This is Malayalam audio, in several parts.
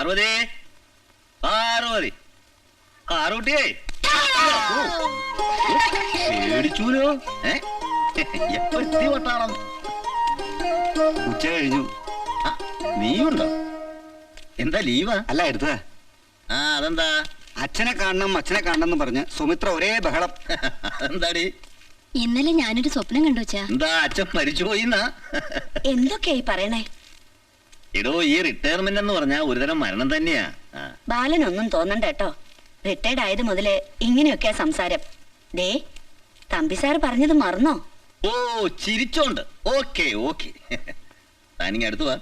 പാർവതി പാർവതി ആറുട്ടിയേ പേടിച്ചൂലോ. എപ്പോ എത്തി വട്ടാളം? ഉച്ച കഴിഞ്ഞു. നീയുണ്ടോ? എന്താ ലീവാ? അല്ല എടുത്തതാ. അതെന്താ? അച്ഛനെ കാണണം അച്ഛനെ കാണണം എന്ന് പറഞ്ഞ് സുമിത്ര ഒരേ ബഹളം. എന്താടി? ഇന്നലെ ഞാനൊരു സ്വപ്നം കണ്ടു വെച്ചാ. എന്താ അച്ഛൻ മരിച്ചുപോയിന്നാ? എന്തൊക്കെയായി പറയണേ? എടോ, ഈ റിട്ടയർമെന്റ് എന്ന് പറഞ്ഞാ ഒരുതരം മരണം തന്നെയാ. ബാലനൊന്നും തോന്നണ്ട കേട്ടോ. റിട്ടയർഡ് ആയത് മുതലേ ഇങ്ങനെയൊക്കെയാ സംസാരം. ദേ, തമ്പി സാർ പറഞ്ഞത് മറന്നോ? ഓ, ചിരിച്ചോണ്ട്. ഓക്കെ ഓക്കെ, താനിങ്ങ അടുത്ത് വാ.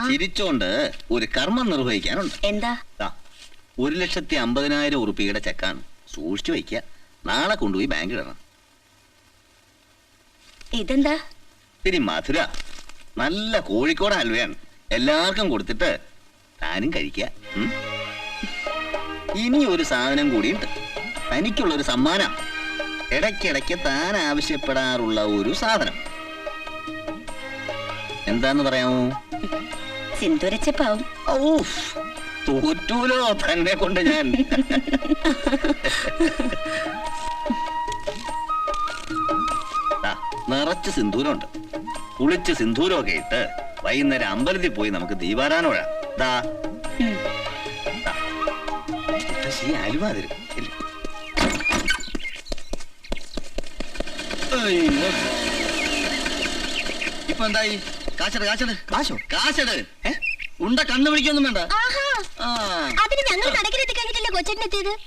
ചിരിച്ചോണ്ട് ഒരു കർമ്മം നിർവഹിക്കാനുണ്ട്. എന്താ? 1,50,000 ഉറുപ്പികയുടെ ചെക്കാണ്. സൂക്ഷിച്ചു വയ്ക്കുക. നാളെ കൊണ്ടുപോയി ബാങ്കിൽ ഇടണം. ഇതെന്താ? ഇനി മധുര നല്ല കോഴിക്കോട് ഹൽവയാണ്. എല്ലാവർക്കും കൊടുത്തിട്ട് താനും കഴിക്കുക. ഇനി ഒരു സാധനം കൂടിയുണ്ട്. തനിക്കുള്ളൊരു സമ്മാനം. ഇടയ്ക്കിടയ്ക്ക് താൻ ആവശ്യപ്പെടാറുള്ള ഒരു സാധനം. എന്താന്ന് പറയാമോ? സിന്ദൂരച്ചപ്പാവും. തോറ്റൂലോ തന്നെ കൊണ്ട് ഞാൻ. നിറച്ച് സിന്ദൂരമുണ്ട്. കുളിച്ച് സിന്ദൂരമൊക്കെ ഇട്ട് വൈകുന്നേരം അമ്പലത്തിൽ പോയി നമുക്ക് ദീപാരാധന. അലുവ തരും. ഇപ്പൊ എന്തായി? കാശട് കാശട്. കാശോ? കാശട്. ഉണ്ട കണ്ണു പിടിക്കൊന്നും വേണ്ട.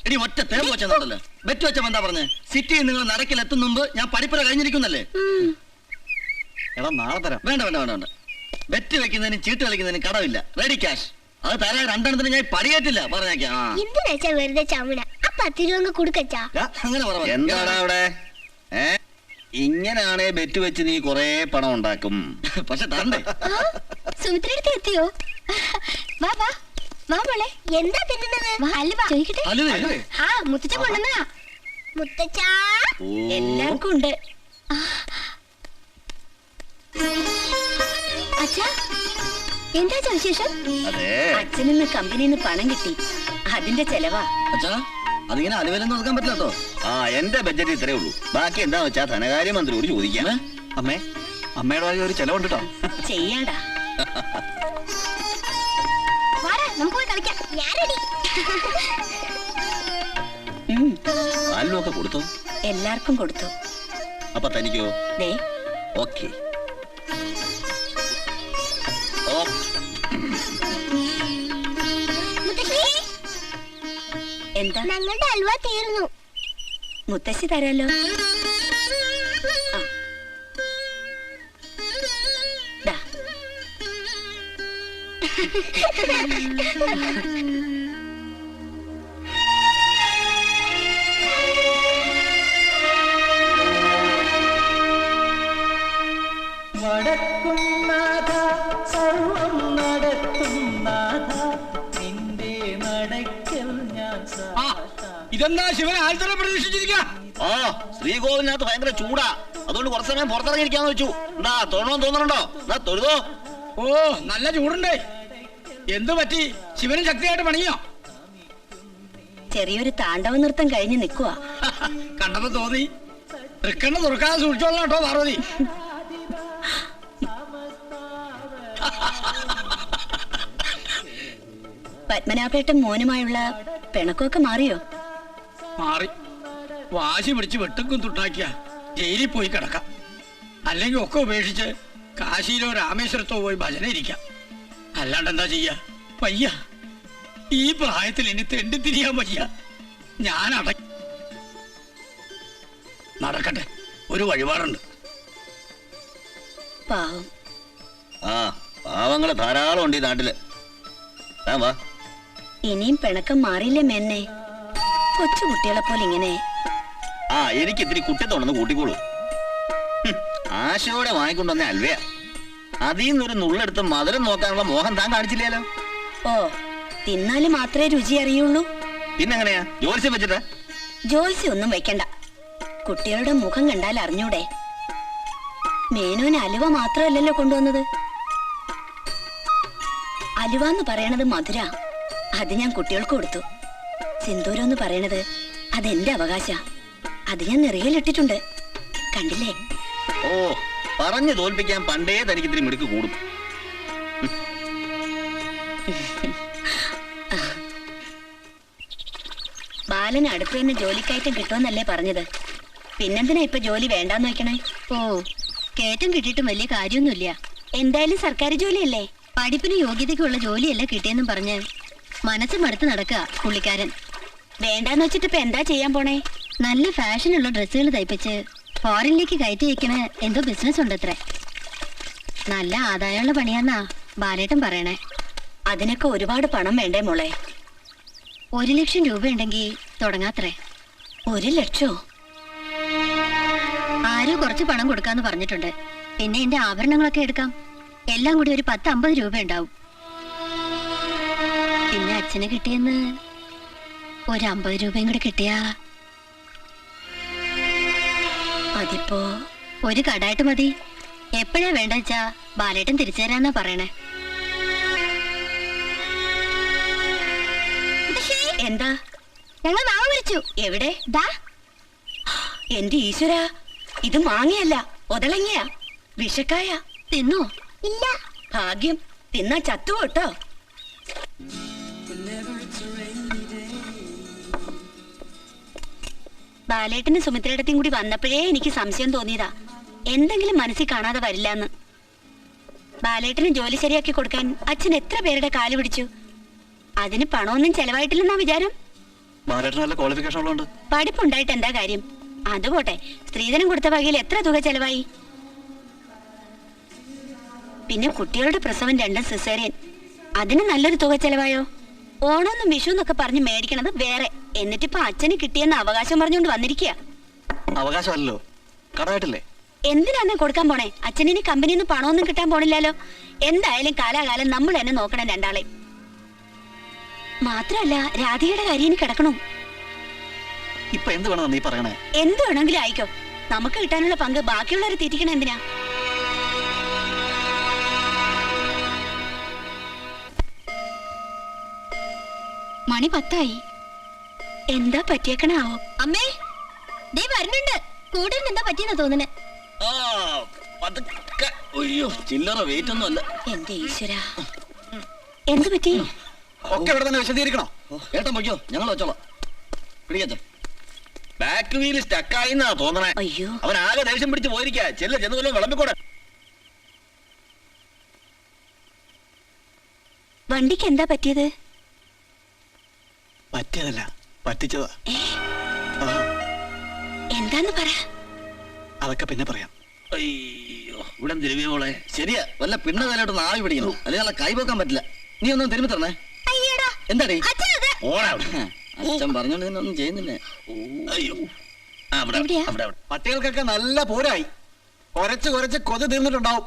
എടി ഒറ്റ തേമ്പ് വെച്ചെന്നുണ്ടല്ലോ. ബെറ്റ് വെച്ചപ്പോ എന്താ പറഞ്ഞേ? സിറ്റിയിൽ നിങ്ങൾ നടക്കിൽ എത്തും മുമ്പ് ഞാൻ പഠിപ്പുര കഴിഞ്ഞിരിക്കുന്നല്ലേ? എടാ നാളെ തരാം. വേണ്ട വേണ്ട വേണ്ട വേണ്ട. ബെറ്റ് വെക്കുന്നതിന് ചീട്ട് കളിക്കുന്നതിന് കടവില്ല. Ready cash. അത് തരാൻ രണ്ടെണ്ണത്തിന് ഞാൻ പടിയേറ്റില്ല പറഞ്ഞേക്കാം. അങ്ങനെ പറ. എന്താണ് അവിടെ? ഇങ്ങനാണേ ബെറ്റ് വെച്ച് നീ കൊറേ പണം ഉണ്ടാക്കും. പക്ഷെ തണ്ടേ. സുമിത്രടുത്ത് എത്തിയോ? വാ വാ വാ മോളെ. എന്താ തിന്നുന്നത്? ഹൽവ. ചോദിക്കട്ടെ. മുത്തച്ഛൻ കൊണ്ടുവന്നാ. മുത്തച്ഛാ എല്ലാവർക്കും ഉണ്ട്. അച്ഛാ, എന്താ വിശേഷം? അച്ഛനിന്ന് കമ്പനിന്ന് പണം കിട്ടി. അതിന്റെ ചെലവാ. അച്ഛാ, അതിങ്ങനെ അലുവലൊന്നും നോക്കാൻ പറ്റില്ലോ. എന്റെ ബഡ്ജറ്റ് ഇത്രേ ഉള്ളൂ. ബാക്കി എന്താ വെച്ചാ ധനകാര്യമന്ത്രിയോട് ചോദിക്കാം. അമ്മേ, അമ്മയുടെ വക ഒരു ചെലവുണ്ട് കേട്ടോ. ചെയ്യാടാ. പാലിനൊക്കെ കൊടുത്തു. എല്ലാവർക്കും കൊടുത്തു. അപ്പൊ തനിക്കോ? ഓക്കെ. എന്താ? ഞങ്ങളുടെ ഹൽവ തീർന്നു. മുത്തശ്ശി തരാലോ. ഇതെന്താ ശിവൻ ആൽത്തറ പ്രതീക്ഷിച്ചിരിക്ക? ശ്രീകോവിലിനകത്ത് ഭയങ്കര ചൂടാ. അതുകൊണ്ട് കുറച്ച് സമയം പുറത്തിറങ്ങിയിരിക്കാന്ന് വെച്ചു. എന്താ തൊഴണമെന്ന് തോന്നണുണ്ടോ? എന്നാ തൊഴുതോ. ഓ, നല്ല ചൂടുണ്ടേ. എന്തു പറ്റി? ശിവനും ശക്തിയായിട്ട് പണിയോ? ചെറിയൊരു താണ്ഡവ നൃത്തം കഴിഞ്ഞ് നിൽക്കുവാ. കണ്ടപ്പോ തോന്നി. തൃക്കണ്ണ തുറക്കാതെ സൂക്ഷിച്ചോളാം കേട്ടോ പാർവതി. പത്മനാഭേട്ടൻ മോനുമായുള്ള പിണക്കമൊക്കെ മാറിയോ? മാറി. വാശി പിടിച്ച് വെട്ടുക്കും തുട്ടാക്കിയ ജയിലിൽ പോയി കിടക്കാം. അല്ലെങ്കിൽ ഒക്കെ ഉപേക്ഷിച്ച് കാശിയിലോ രാമേശ്വരത്തോ പോയി ഭജന ഇരിക്കാം. അല്ലാണ്ട് എന്താ ചെയ്യാ? വയ്യ. ഈ പ്രായത്തിൽ ഇനി തെണ്ടിത്തിരിയാൻ വയ്യ. ഞാൻ നടക്കട്ടെ, ഒരു വഴിപാടുണ്ട്. പാവം. പാവങ്ങള് ധാരാളം ഉണ്ട് ഈ നാട്ടില്. ഇനിയും പിണക്കം മാറിയില്ലേ മേന്നെ? കൊച്ചു കുട്ടികളെ പോലെ ഇങ്ങനെ. എനിക്ക് ഇത്തിരി കുട്ടിത്തോണെന്ന് കൂട്ടിക്കോളൂ. ആശയോടെ വാങ്ങിക്കൊണ്ടുവന്ന അൽവയാ. അതിൽ നിന്നൊരു നുള്ളെടുത്ത് മധുരം നോക്കാനുള്ള മോഹം താൻ കാണിച്ചില്ലല്ലോ. ഓ, തിന്നാല് മാത്രമേ രുചി അറിയുള്ളൂ. പിന്നെങ്ങനെയാ ജോത്സ്യം വെച്ചിട്ടാ? ജോത്സ്യം ഒന്നും വെക്കണ്ട. കുട്ടികളുടെ മുഖം കണ്ടാൽ അറിഞ്ഞൂടെ? മേനോന് അലുവ മാത്രമല്ലല്ലോ കൊണ്ടുവന്നത്. അലുവ എന്ന് പറയണത് മധുര. അത് ഞാൻ കുട്ടികൾക്ക് കൊടുത്തു. സിന്ദൂരം എന്ന് പറയണത് അതെന്റെ അവകാശ. അത് ഞാൻ നിറയിലിട്ടിട്ടുണ്ട്. കണ്ടില്ലേ? ഓ, പറഞ്ഞു തോൽപ്പിക്കാൻ പണ്ടേ തനിക്ക് ഇത്തിരി മിടുക്ക് കൂടും. ബാലന് അടുത്ത് തന്നെ ജോലിക്കയറ്റം കിട്ടുമെന്നല്ലേ പറഞ്ഞത്? പിന്നെന്തിനാ ഇപ്പൊ ജോലി വേണ്ടാന്ന് വെക്കണേ? ഓ, കയറ്റം കിട്ടിയിട്ടും വലിയ കാര്യമൊന്നുമില്ല. എന്തായാലും സർക്കാർ ജോലിയല്ലേ? പഠിപ്പിന് യോഗ്യതയ്ക്കുള്ള ജോലിയല്ല കിട്ടിയെന്നും പറഞ്ഞ് മനസ്സ് മടുത്ത് നടക്കുക പുള്ളിക്കാരൻ. വേണ്ടാന്ന് വെച്ചിട്ട് ഇപ്പൊ എന്താ ചെയ്യാൻ പോണേ? നല്ല ഫാഷനുള്ള ഡ്രസ്സുകൾ തയ്പ്പിച്ച് ഫോറിനിലേക്ക് കയറ്റി വയ്ക്കണ എന്തോ ബിസിനസ് ഉണ്ടത്രേ. നല്ല ആദായമുള്ള പണിയാന്നാ ബാലേട്ടൻ പറയണേ. അതിനൊക്കെ ഒരുപാട് പണം വേണ്ടേ മോളെ? 1 ലക്ഷം രൂപ ഉണ്ടെങ്കിൽ തുടങ്ങാത്രേ. 1 ലക്ഷോ? ആരോ കുറച്ച് പണം കൊടുക്കാന്ന് പറഞ്ഞിട്ടുണ്ട്. പിന്നെ എന്റെ ആഭരണങ്ങളൊക്കെ എടുക്കാം. എല്ലാം കൂടി ഒരു 10-50 രൂപ ഉണ്ടാവും. പിന്നെ അച്ഛന് കിട്ടിയെന്ന് ഒരു 50 രൂപയും കൂടെ കിട്ടിയാ അതിപ്പോ ഒരു കടായിട്ട് മതി. എപ്പോഴാ വേണ്ട വെച്ചാ ബാലേട്ടൻ തിരിച്ചു തരാന്നാ പറയണേ. എന്താ? ഞങ്ങൾ മാവ് വിളിച്ചു. എവിടെ? ദാ എന്റെ ഈശ്വര, ഇത് മാങ്ങയല്ല, ഒതളങ്ങയാ, വിഷക്കായ. തിന്നോ? ഇല്ല. ഭാഗ്യം, തിന്നാ ചത്തുപോട്ടോ. ബാലേട്ടനും സുമിത്രയുടെയും കൂടി വന്നപ്പോഴേ എനിക്ക് സംശയം തോന്നിയതാ, എന്തെങ്കിലും മനസ്സിൽ കാണാതെ വരില്ലാന്ന്. ബാലേട്ടന് ജോലി ശരിയാക്കി കൊടുക്കാൻ അച്ഛൻ എത്ര പേരുടെ കാല് പിടിച്ചു. അതിന് പണമൊന്നും ചെലവായിട്ടില്ലെന്നാ വിചാരം. നല്ല ക്വാളിഫിക്കേഷൻ ഉള്ളതുകൊണ്ട് പഠിപ്പുണ്ടായിട്ട് എന്താ കാര്യം? അതുപോട്ടെ, സ്ത്രീധനം കൊടുത്ത വകയിൽ എത്ര തുക ചെലവായി? പിന്നെ കുട്ടികളുടെ പ്രസവം 2 സിസേറിയൻ, അതിന് നല്ലൊരു തുക ചെലവായോ? ഓണമെന്നും വിഷു എന്നൊക്കെ പറഞ്ഞ് മേടിക്കണത് വേറെ. എന്നിട്ടിപ്പോ അച്ഛന് കിട്ടിയെന്ന് അവകാശം പറഞ്ഞുകൊണ്ട് വന്നിരിക്കുക. അവകാശമല്ലോ, കടമായിട്ടില്ലേ? എന്തിനാന്ന് കൊടുക്കാൻ പോണേ? അച്ഛനിനി കമ്പനിയിൽ നിന്ന് പണമൊന്നും കിട്ടാൻ പോണില്ലല്ലോ. എന്തായാലും കാലാകാലം നമ്മൾ തന്നെ നോക്കണം രണ്ടാളെ. മാത്രല്ല, രാധികയുടെ കാര്യം ഇനി കിടക്കണു. ഇപ്പൊ എന്ത് വേണം നീ പറയണേ? എന്ത് വേണമെങ്കിലും ആയിക്കോ, നമുക്ക് കിട്ടാനുള്ള പങ്ക് ബാക്കിയുള്ളവരെ തീറ്റിക്കണം. എന്തിനാ? മണി 10 എന്താ പറ്റിയേക്കണാവോ? അമ്മേ, ദേ വരുന്നുണ്ട്. കൂടെ എന്താ പറ്റിയെന്നാ തോന്നണേ. ചില്ലറ വെയിറ്റ് ഒന്നും അല്ല. എന്റെ ഈശ്വര, എന്ത് പറ്റി? ഒക്കെ ഇവിടെ തന്നെ വിശദീകരിക്കണോ? ഏട്ടൻ പൊയ്ക്കോ, ഞങ്ങൾ വെച്ചോളാം. പിടിക്കച്ച, ബാക്ക് വീല് സ്റ്റക്കായി എന്നാ തോന്നണേ. അയ്യോ, അവൻ ആകെ ദേഷ്യം പിടിച്ച് പോയിരിക്കാ. ചെന്ന് കൊല്ലം വിളമ്പിക്കൂടെ. വണ്ടിക്ക് എന്താ പറ്റിയത്? പറ്റിയതല്ല, പറ്റിച്ചതാ. എന്താന്ന് പറ. അതൊക്കെ പിന്നെ പറയാം. അയ്യോ, ഇവിടെ തിരുവിയ മോളെ. ശരിയാ, വല്ല പിണ്ണ തലയോട്ട് ആവി പിടിക്കണം, അല്ലെങ്കിൽ കൈ പോക്കാൻ പറ്റില്ല. നീ ഒന്നും തിരുമ്പി തരണേ. എന്താടി? അച്ഛൻ പറഞ്ഞോണ്ട് ഒന്നും ചെയ്യുന്നില്ല. അയ്യോ, പട്ടികൾക്കൊക്കെ നല്ല പോരായി. കുറച്ച് കൊതി തീർന്നിട്ടുണ്ടാവും.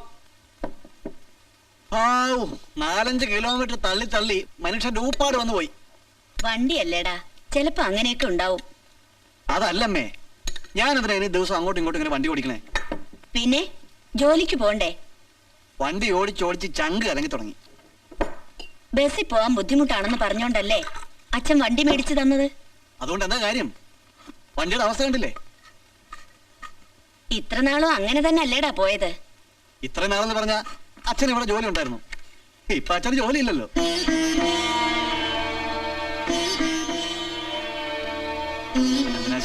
4-5 കിലോമീറ്റർ തള്ളി മനുഷ്യന്റെ ഊപ്പാട് വന്നു പോയി. വണ്ടിയല്ലേടാ, ചിലപ്പോ അങ്ങനെയൊക്കെ ഉണ്ടാവും. അതല്ലമ്മേ, ഞാനെന്തിനാ ഇനി ദിവസം അങ്ങോട്ടും ഇങ്ങോട്ടും ഇങ്ങനെ വണ്ടി ഓടിക്കണേ? പിന്നെ ജോലിക്ക് പോണ്ടേ? വണ്ടി ഓടിച്ചോടിച്ച് ചങ്ക് കലങ്ങി തുടങ്ങി. ബസ്സിൽ പോവാൻ ബുദ്ധിമുട്ടാണെന്ന് പറഞ്ഞോണ്ടല്ലേ അച്ഛൻ വണ്ടി മേടിച്ചു തന്നത്? അതുകൊണ്ട് എന്താ കാര്യം? വണ്ടിയുടെ അവസ്ഥ കണ്ടില്ലേ? ഇത്ര നാളും അങ്ങനെ തന്നെ അല്ലേടാ പോയത്? ഇത്ര നാളെന്ന് പറഞ്ഞ അച്ഛൻ ഇവിടെ ജോലി ഉണ്ടായിരുന്നു. ഇപ്പൊ അച്ഛന് ജോലി ഇല്ലല്ലോ.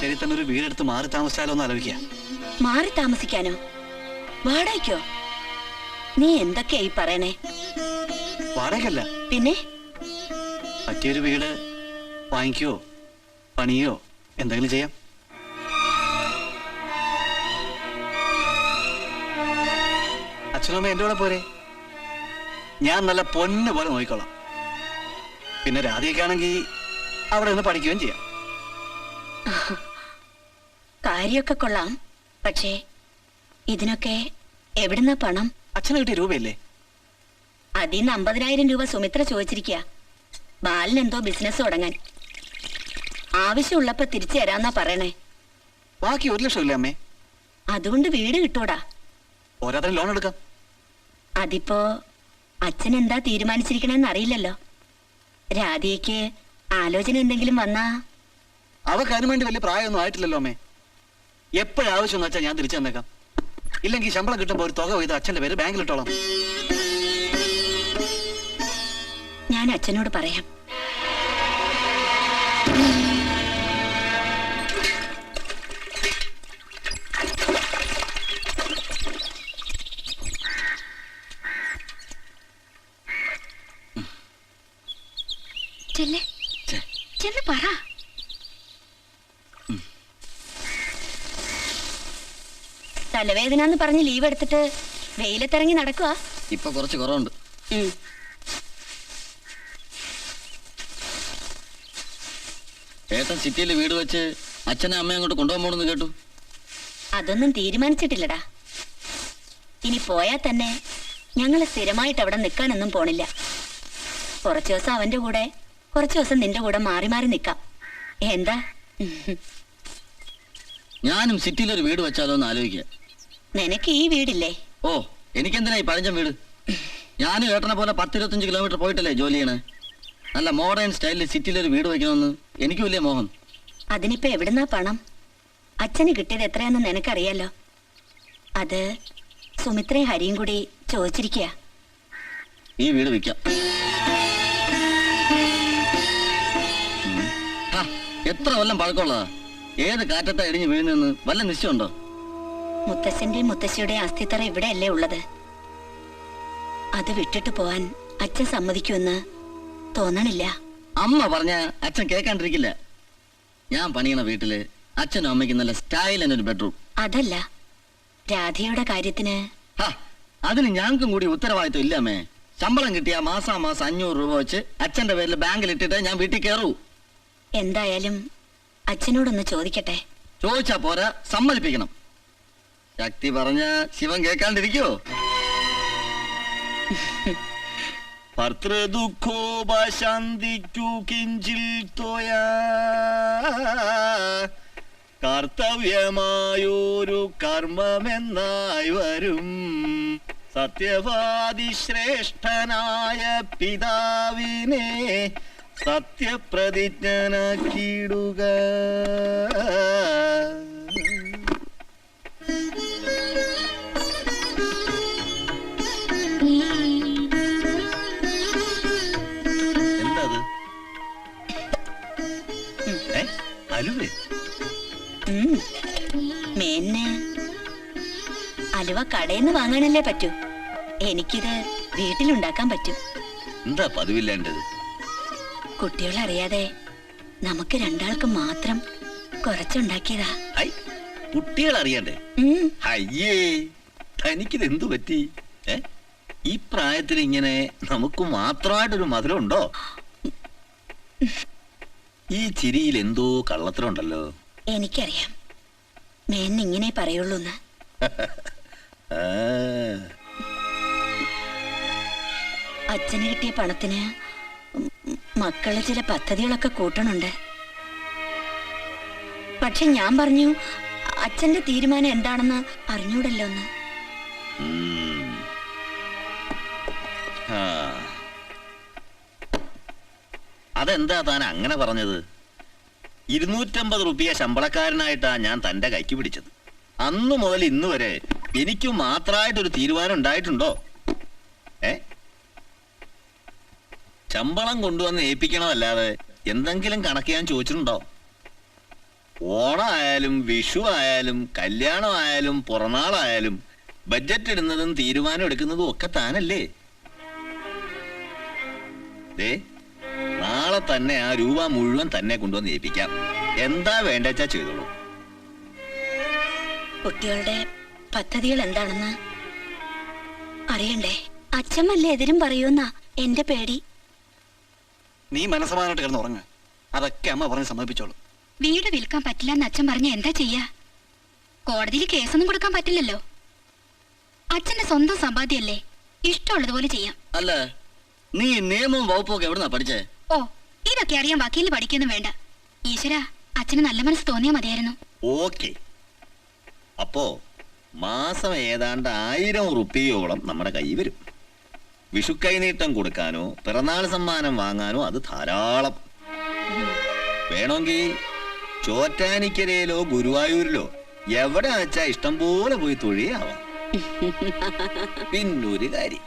ശരി, തന്നെ ഒരു വീടെടുത്ത് മാറി താമസിച്ചാലോ എന്ന് ആലോചിക്കുക. മാറി താമസിക്കാനോ? വാടകയ്ക്കോ? നീ എന്തൊക്കെയാ ഈ പറയണേ? വാടകയല്ല, പിന്നെ പറ്റിയൊരു വീട് വാങ്ങിക്കോ പണിയോ എന്തെങ്കിലും ചെയ്യാം. അച്ഛനമ്മ എന്റെ കൂടെ പോരെ? ഞാൻ നല്ല പൊന്നു പോലെ നോക്കിക്കോളാം. പിന്നെ രാധികയ്ക്കാണെങ്കിൽ അവിടെ നിന്ന് പഠിക്കുകയും ചെയ്യാം. കാര്യമൊക്കെ കൊള്ളാം, പക്ഷേ ഇതിനൊക്കെ എവിടുന്ന പണം? അച്ഛന് കിട്ടിയ രൂപയല്ലേ? അതിന്ന് 50,000 രൂപ സുമിത്ര ചോദിച്ചിരിക്കുക. ബാലൻ എന്തോ ബിസിനസ് തുടങ്ങാൻ. ആവശ്യമുള്ളപ്പോ തിരിച്ചു തരാന്നാ പറയണേ. ബാക്കി 1 ലക്ഷം ഇല്ലേ അമ്മേ? അതുകൊണ്ട് വീട് കിട്ടൂടാ. ഓരോരുത്തരും ലോൺ എടുക്കാം. അതിപ്പോ അച്ഛൻ എന്താ തീരുമാനിച്ചിരിക്കണെന്ന് അറിയില്ലല്ലോ. രാധികയ്ക്ക് ആലോചന എന്തെങ്കിലും വന്നാ? അവക്ക് അതിനു വേണ്ടി വലിയ പ്രായമൊന്നും ആയിട്ടില്ലല്ലോ അമ്മേ. എപ്പോഴാവശ്യം എന്ന് വെച്ചാൽ ഞാൻ തിരിച്ചു തന്നേക്കാം. ഇല്ലെങ്കിൽ ശമ്പളം കിട്ടുമ്പോൾ ഒരു തുക ചെയ്ത് അച്ഛന്റെ പേര് ബാങ്കിലിട്ടോളാം. ഞാൻ അച്ഛനോട് പറയാം. ചെന്ന് പറ. തലവേദന എന്ന് പറഞ്ഞ് ലീവ് എടുത്തിട്ട് വെയിലത്തിറങ്ങി നടക്കുക. ഇപ്പൊ കുറച്ച് കുറവുണ്ട്. ഏട്ടൻ സിറ്റിയിൽ വീട് വെച്ച് അച്ഛനെ അമ്മയെ അങ്ങോട്ട് കൊണ്ടുപോകാൻ പോണെന്ന് കേട്ടു. അതൊന്നും തീരുമാനിച്ചിട്ടില്ലടാ. ഇനി പോയാൽ തന്നെ ഞങ്ങൾ സ്ഥിരമായിട്ട് അവിടെ നിൽക്കാനൊന്നും പോണില്ല. കുറച്ചു ദിവസം അവന്റെ കൂടെ, കുറച്ചു ദിവസം നിന്റെ കൂടെ മാറി മാറി നിൽക്കാം. എന്താ? ഞാനും സിറ്റിയിൽ ഒരു വീട് വെച്ചാലോ എന്ന് ആലോചിക്കുക. നിനക്ക് ഈ വീടില്ലേ? ഓ, എനിക്കെന്തിനാ ഈ പഴഞ്ചൻ വീട്? ഞാനും ഏട്ടനെ പോലെ 10-25 കിലോമീറ്റർ പോയിട്ടല്ലേ ജോലി ചെയ്യണേ. നല്ല മോഡേൺ സ്റ്റൈലിൽ സിറ്റിയിൽ ഒരു വീട് വയ്ക്കണമെന്ന് എനിക്ക് വലിയ മോഹം. അതിനിപ്പോ എവിടുന്നാ പണം? അച്ഛന് കിട്ടിയത് എത്രയാന്ന് നിനക്കറിയാലോ. അത് സുമിത്രയും ഹരിയും കൂടി ചോദിച്ചിരിക്കുക. ഈ വീട് വിൽക്കാം. എത്ര കൊല്ലം പഴക്കമുള്ളതാ. ഏത് കാറ്റത്താ ഇടിഞ്ഞ് വീഴുന്നെന്ന് വല്ല നിശ്ചയമുണ്ടോ? മുത്തശ്ശന്റെയും മുത്തശ്ശിയുടെയും അസ്ഥിത്തറ ഇവിടെയല്ലേ ഉള്ളത്. അത് വിട്ടിട്ട് പോവാൻ അച്ഛൻ സമ്മതിക്കുമെന്ന് തോന്നണില്ല. അമ്മ പറഞ്ഞ അച്ഛൻ കേൾക്കാണ്ടിരിക്കില്ല. ഞാൻ പണിയണ വീട്ടില് അച്ഛനും അമ്മയ്ക്കും നല്ല സ്റ്റൈലിനൊരു ബെഡ്റൂം. അതല്ല, രാധയുടെ കാര്യത്തിന്. അതിന് ഞങ്ങൾക്കും കൂടി ഉത്തരവാദിത്വം ഇല്ല അമ്മേ. ശമ്പളം കിട്ടിയ മാസം 500 രൂപ വെച്ച് അച്ഛന്റെ പേരിൽ ബാങ്കിൽ ഇട്ടിട്ട് ഞാൻ വീട്ടിൽ കയറൂ. എന്തായാലും അച്ഛനോടൊന്ന് ചോദിക്കട്ടെ. ചോദിച്ചാ പോരാ, സമ്മതിപ്പിക്കണം. ശക്തി പറഞ്ഞ ശിവൻ കേൾക്കാണ്ടിരിക്കോ? ഭർത്തൃദുഃഖോപശാന്തിക്കു കിഞ്ചിൽ തോയാ കർത്തവ്യമായൊരു കർമ്മമെന്നായി വരും. സത്യവാദി ശ്രേഷ്ഠനായ പിതാവിനെ സത്യപ്രതിജ്ഞനാക്കിയിടുക. എന്തത്? അലുവേ? മേന്ന് അലുവ കടയിന്ന് വാങ്ങാനല്ലേ പറ്റൂ. എനിക്കിത് വീട്ടിലുണ്ടാക്കാൻ പറ്റും. എന്താ പതിവില്ലേണ്ടത്? കുട്ടികളറിയാതെ നമുക്ക് രണ്ടാൾക്കും മാത്രം കുറച്ചുണ്ടാക്കിയതാ. കുട്ടികൾ അറിയണ്ടേ? അയ്യേ, തനിക്കിത് എന്തു പറ്റി? ഈ പ്രായത്തിൽ ഇങ്ങനെ നമുക്ക് മാത്രമായിട്ടൊരു മധുരം ഉണ്ടോ? ഈ ചിരിയിൽ എന്തോ കള്ളത്തരമുണ്ടല്ലോ. എനിക്കറിയാം, മേന്നിങ്ങനെ പറയുള്ളൂന്ന്. അച്ഛന് കിട്ടിയ പണത്തിന് മക്കള് ചില പദ്ധതികളൊക്കെ കൂട്ടണുണ്ട്. പക്ഷെ ഞാൻ പറഞ്ഞു അച്ഛന്റെ തീരുമാനം എന്താണെന്ന് അറിഞ്ഞൂടല്ലോ എന്ന്. അതെന്താ താൻ അങ്ങനെ പറഞ്ഞത്? 250 റുപ്യ ശമ്പളക്കാരനായിട്ടാ ഞാൻ തന്റെ കൈക്ക് പിടിച്ചത്. അന്നു മുതൽ ഇന്ന് വരെ എനിക്ക് മാത്രമായിട്ടൊരു തീരുമാനം ഉണ്ടായിട്ടുണ്ടോ? ശമ്പളം കൊണ്ടുവന്ന് ഏൽപ്പിക്കണമല്ലാതെ എന്തെങ്കിലും കണക്ക് ഞാൻ ചോദിച്ചിട്ടുണ്ടോ? ഓണമായാലും വിഷു ആയാലും കല്യാണമായാലും പിറന്നാളായാലും ബഡ്ജറ്റ് ഇടുന്നതും തീരുമാനം എടുക്കുന്നതും ഒക്കെ താനല്ലേ? നാളെ തന്നെ ആ രൂപ മുഴുവൻ തന്നെ കൊണ്ടുവന്ന് ഏൽപ്പിക്കാം. എന്താ വേണ്ടെച്ചാ ചെയ്തോളൂ. കുട്ടികളുടെ പദ്ധതികൾ എന്താണെന്ന് അറിയണ്ടേ? അച്ഛമ്മല്ലേ എതിരും പറയൂന്നാ എന്റെ പേടി. നീ മനസ്സമാനായിട്ട് കിടന്ന് ഉറങ്ങ്. അതൊക്കെ അമ്മ പറഞ്ഞ് സമ്മതിപ്പിച്ചോളൂ. വീട് വിൽക്കാൻ പറ്റില്ലെന്ന് അച്ഛൻ പറഞ്ഞ എന്താ ചെയ്യാ? കോടതിയിൽ കേസൊന്നും കൊടുക്കാൻ പറ്റില്ലല്ലോ. അച്ഛന്റെ സ്വന്തം സമ്പാദ്യല്ലേ, ഇഷ്ടമുള്ളതുപോലെ ചെയ്യാം. അല്ല, നീ നിയമവും വകുപ്പൊക്കെ എവിടുന്നാ പഠിച്ചേ? ഓ, ഇതൊക്കെ അറിയാൻ വക്കീലിന് പഠിക്കൊന്നും വേണ്ട. ഈശ്വര, അച്ഛന് നല്ല മനസ്സ് തോന്നിയാ മതിയായിരുന്നു. ഓക്കെ, അപ്പോ മാസം ഏതാണ്ട് 1000 റുപ്യയോളം നമ്മുടെ കൈ വരും. വിഷുക്കൈനീട്ടം കൊടുക്കാനോ പിറന്നാൾ സമ്മാനം വാങ്ങാനോ അത് ധാരാളം. വേണമെങ്കിൽ ചോറ്റാനിക്കരയിലോ ഗുരുവായൂരിലോ എവിടെ വെച്ചാ ഇഷ്ടം പോലെ പോയി തൊഴിയാവാം. പിന്നൊരു കാര്യം,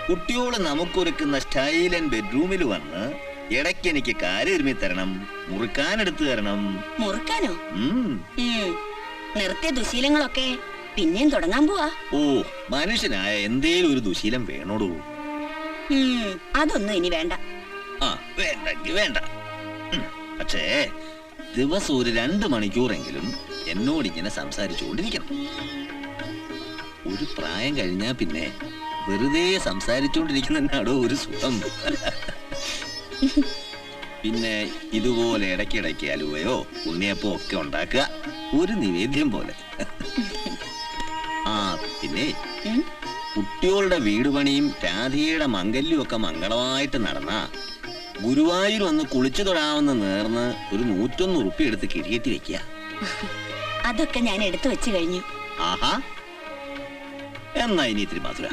കുട്ടിയോട് നമുക്കൊരുക്കുന്ന സ്റ്റൈലൻ ബെഡ്റൂമിൽ വന്ന് ഇടയ്ക്ക് എനിക്ക് കാലിരുമി തരണം, മുറുക്കാനെടുത്തു തരണം. മുറുക്കാനോ? നിർത്തിയ ദുശീലങ്ങളൊക്കെ പിന്നെയും തുടങ്ങാൻ പോവാ. ഓ, മനുഷ്യനായ എന്തേലും ഒരു ദുശീലം വേണോടൂ. അതൊന്നും ഇനി വേണ്ട. ആ, വേണ്ടെങ്കി വേണ്ട. പക്ഷേ ദിവസം ഒരു 2 മണിക്കൂറെങ്കിലും എന്നോടിങ്ങനെ സംസാരിച്ചുകൊണ്ടിരിക്കണം. ഒരു പ്രായം കഴിഞ്ഞാ പിന്നെ വെറുതെ സംസാരിച്ചുകൊണ്ടിരിക്കുന്നതിനാടോ ഒരു സുഖം. പിന്നെ ഇതുപോലെ ഇടയ്ക്കിടയ്ക്ക് അലുവയോ ഉണ്ണിയപ്പോ ഒക്കെ ഉണ്ടാക്കുക, ഒരു നിവേദ്യം പോലെ. ആ പിന്നെ കുട്ടികളുടെ വീട് പണിയും രാധികയുടെ മംഗല്യം ഒക്കെ മംഗളമായിട്ട് നടന്ന ഗുരുവായൂർ വന്ന് കുളിച്ചു തൊഴാമെന്ന് നേർന്ന് ഒരു 101 ഉറുപ്പിക എടുത്ത് കിഴിയേറ്റി വെക്കുക. അതൊക്കെ ഞാൻ എടുത്തു വെച്ച് കഴിഞ്ഞു. ആഹാ, എന്നാ ഇനി ഇത്തിരി മധുര.